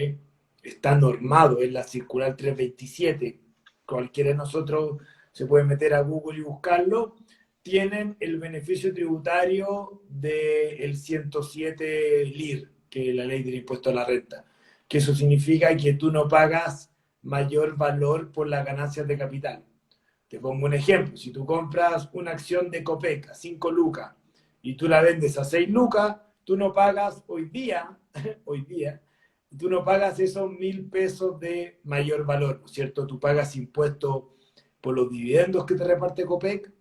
está normado en la circular 327. Cualquiera de nosotros se puede meter a Google y buscarlo. Tienen el beneficio tributario del 107 LIR, que es la ley del impuesto a la renta. Que eso significa que tú no pagas mayor valor por las ganancias de capital. Te pongo un ejemplo. Si tú compras una acción de Copec a 5 lucas y tú la vendes a 6 lucas, tú no pagas hoy día, hoy día, tú no pagas esos 1000 pesos de mayor valor, ¿no es cierto? Tú pagas impuestos por los dividendos que te reparte Copec,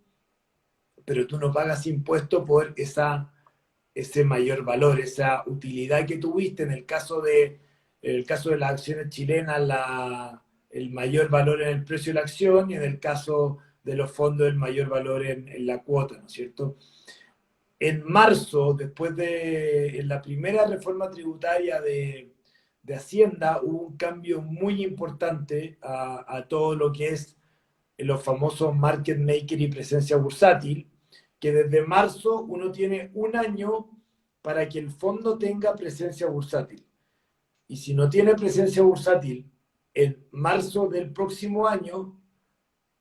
pero tú no pagas impuestos por ese mayor valor, esa utilidad que tuviste. En el caso de las acciones chilenas, el mayor valor en el precio de la acción, y en el caso de los fondos, el mayor valor en la cuota, ¿no es cierto? En marzo, en la primera reforma tributaria de Hacienda, hubo un cambio muy importante a todo lo que es los famosos market maker y presencia bursátil, que desde marzo uno tiene un año para que el fondo tenga presencia bursátil. Y si no tiene presencia bursátil en marzo del próximo año,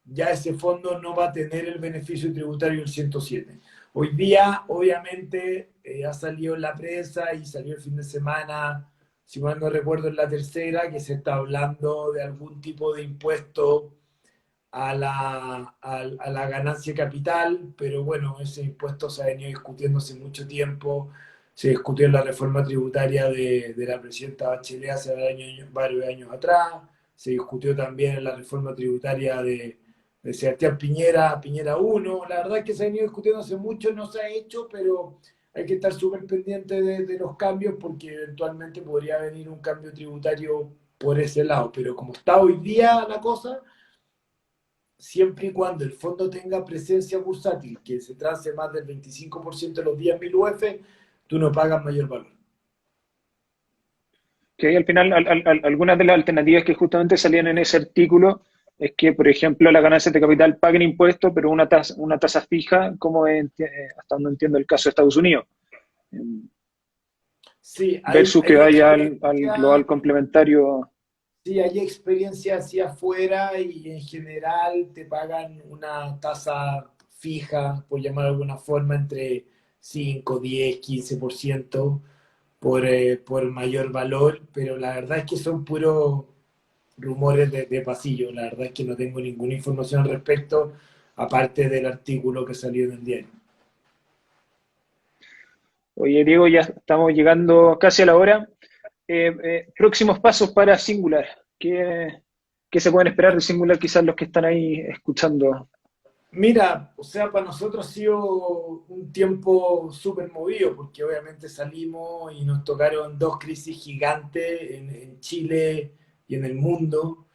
ya ese fondo no va a tener el beneficio tributario del 107. Hoy día, obviamente, ha salido en la prensa y salió el fin de semana, si mal no recuerdo, en la tercera, que se está hablando de algún tipo de impuesto a la ganancia de capital, pero bueno, ese impuesto se ha venido discutiendo hace mucho tiempo. Se discutió en la reforma tributaria de la presidenta Bachelet hace varios años atrás, se discutió también en la reforma tributaria de Sebastián Piñera, Piñera 1. La verdad es que se ha venido discutiendo hace mucho, no se ha hecho, pero hay que estar súper pendiente de los cambios porque eventualmente podría venir un cambio tributario por ese lado. Pero como está hoy día la cosa, siempre y cuando el fondo tenga presencia bursátil, que se trance más del 25% de los días 1000 UF, tú no pagas mayor valor. que ahí al final algunas de las alternativas que justamente salían en ese artículo es que, por ejemplo, las ganancias de capital paguen impuestos, pero una tasa fija, como hasta donde entiendo el caso de Estados Unidos, Sí, hay, versus que hay vaya al global experiencia, complementario. sí, hay experiencia hacia afuera y en general te pagan una tasa fija, por llamar de alguna forma, entre 5, 10, 15% por mayor valor, pero la verdad es que son puros rumores de pasillo. La verdad es que no tengo ninguna información al respecto, aparte del artículo que salió en el diario. Oye, Diego, ya estamos llegando casi a la hora. próximos pasos para Singular. ¿Qué se pueden esperar de Singular quizás los que están ahí escuchando? Mira, o sea, para nosotros ha sido un tiempo súper movido, porque obviamente salimos y nos tocaron dos crisis gigantes en Chile y en el mundo.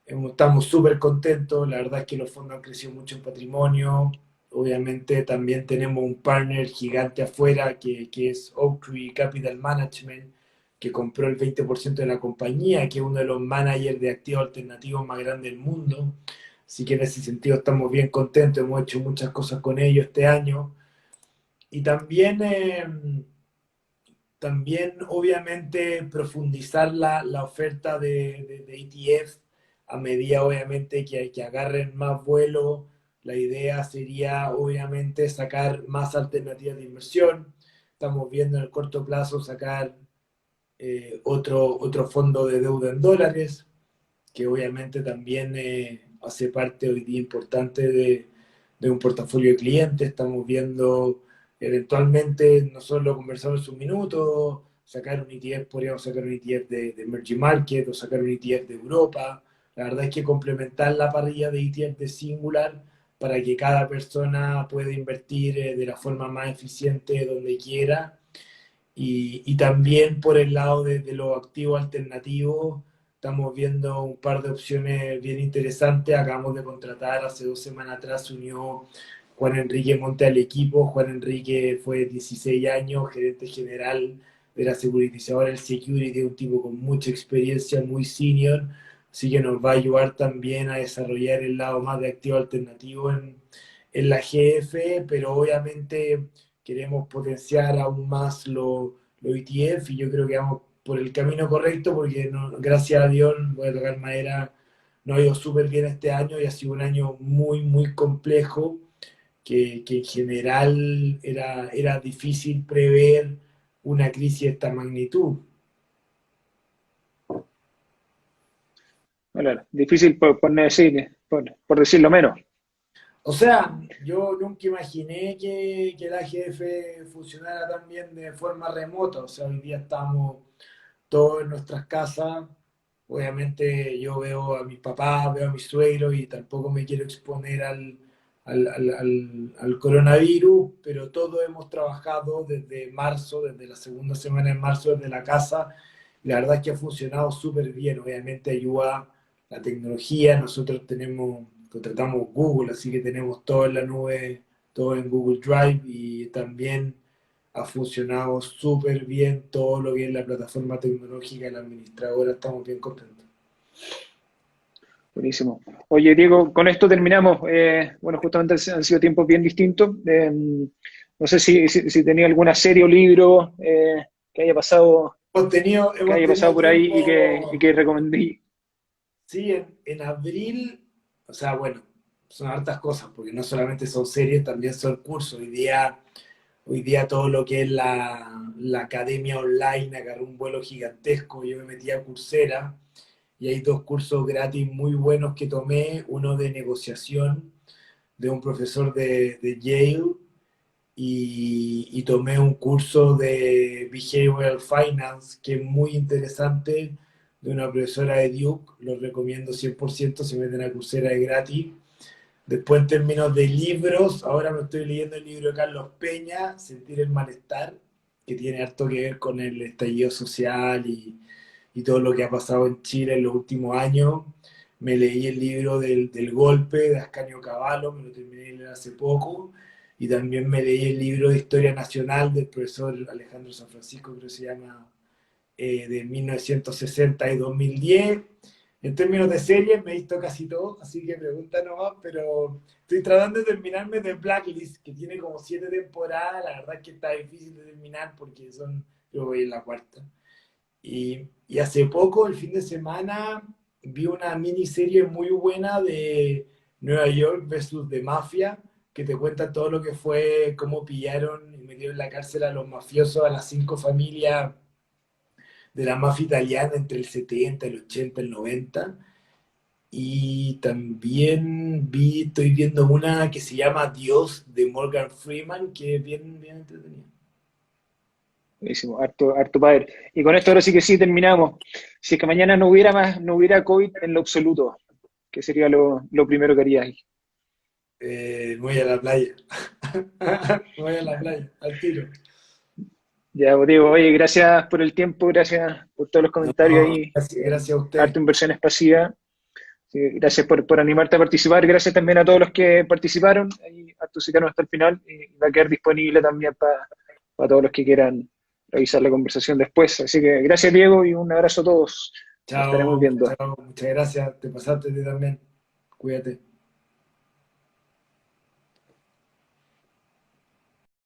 Estamos súper contentos, la verdad es que los fondos han crecido mucho en patrimonio. Obviamente también tenemos un partner gigante afuera que es Oaktree Capital Management, que compró el 20% de la compañía, que es uno de los managers de activos alternativos más grandes del mundo. Así que en ese sentido estamos bien contentos, hemos hecho muchas cosas con ellos este año. Y también obviamente profundizar la oferta de ETF a medida obviamente que agarren más vuelo. La idea sería obviamente sacar más alternativas de inversión. Estamos viendo en el corto plazo sacar otro fondo de deuda en dólares, que obviamente también hace parte hoy día importante de un portafolio de clientes. Estamos viendo eventualmente, nosotros lo conversamos hace un minuto, sacar un ETF, podríamos sacar un ETF de Emerging Market o sacar un ETF de Europa. La verdad es que complementar la parrilla de ETF de Singular para que cada persona pueda invertir de la forma más eficiente donde quiera y también por el lado de los activos alternativos, estamos viendo un par de opciones bien interesantes. Acabamos de contratar, hace 2 semanas atrás se unió Juan Enrique Monte al equipo. Juan Enrique fue 16 años, gerente general de la securitizadora El Security, un tipo con mucha experiencia, muy senior, así que nos va a ayudar también a desarrollar el lado más de activo alternativo en la GF, pero obviamente queremos potenciar aún más lo ETF y yo creo que vamos por el camino correcto porque gracias a Dios, voy a tocar madera, nos ha ido súper bien este año y ha sido un año muy, muy complejo que en general era difícil prever una crisis de esta magnitud. Bueno, difícil por decirlo menos. O sea, yo nunca imaginé que la GF funcionara tan bien de forma remota. O sea, hoy día estamos todos en nuestras casas. Obviamente yo veo a mis papás, veo a mis suegros y tampoco me quiero exponer al coronavirus, pero todos hemos trabajado desde marzo, desde la segunda semana de marzo, desde la casa. Y la verdad es que ha funcionado súper bien. Obviamente ayuda la tecnología. Nosotros contratamos Google, así que tenemos todo en la nube, todo en Google Drive y también ha funcionado súper bien todo lo que es la plataforma tecnológica y la administradora, estamos bien contentos. Buenísimo. Oye, Diego, con esto terminamos. Bueno, justamente han sido tiempos bien distintos. No sé si tenía alguna serie o libro que haya pasado, que Hemos haya pasado tenido por ahí y que tiempo, recomendí. sí, en abril, o sea, bueno, son hartas cosas, porque no solamente son series, también son cursos. Hoy día todo lo que es la academia online agarró un vuelo gigantesco. Yo me metí a Coursera y hay dos cursos gratis muy buenos que tomé, uno de negociación de un profesor de Yale y tomé un curso de Behavioral Finance que es muy interesante de una profesora de Duke, lo recomiendo 100%, se meten a Coursera de gratis. Después en términos de libros, ahora me estoy leyendo el libro de Carlos Peña, Sentir el malestar, que tiene harto que ver con el estallido social y todo lo que ha pasado en Chile en los últimos años. Me leí el libro del golpe de Ascanio Cavallo, me lo terminé de leer hace poco, y también me leí el libro de Historia Nacional del profesor Alejandro San Francisco, creo que se llama, de 1960 y 2010. En términos de series me he visto casi todo, así que pregunta nomás, pero estoy tratando de terminarme de Blacklist, que tiene como 7 temporadas, la verdad es que está difícil de terminar porque yo voy en la cuarta. Y hace poco, el fin de semana, vi una miniserie muy buena de Nueva York versus The Mafia, que te cuenta todo lo que fue, cómo pillaron y metieron en la cárcel a los mafiosos, a las 5 familias de la mafia italiana entre el 70, el 80, el 90. Y también estoy viendo una que se llama Dios de Morgan Freeman, que es bien, bien entretenida. Buenísimo, harto, harto padre. Y con esto ahora sí que sí terminamos. Si es que mañana no hubiera más, no hubiera COVID en lo absoluto, ¿qué sería lo primero que harías ahí? Voy a la playa. Voy a la playa, al tiro. Ya, pues, Diego, oye, gracias por el tiempo, gracias por todos los No, comentarios ahí. gracias a usted. Harto inversiones pasivas. Sí, gracias por animarte a participar. Gracias también a todos los que participaron. Ahí, harto se quedaron hasta el final y va a quedar disponible también para todos los que quieran revisar la conversación después. Así que gracias, Diego, y un abrazo a todos. Nos estaremos Chao, viendo. chao, muchas gracias. Te pasaste tú también. Cuídate.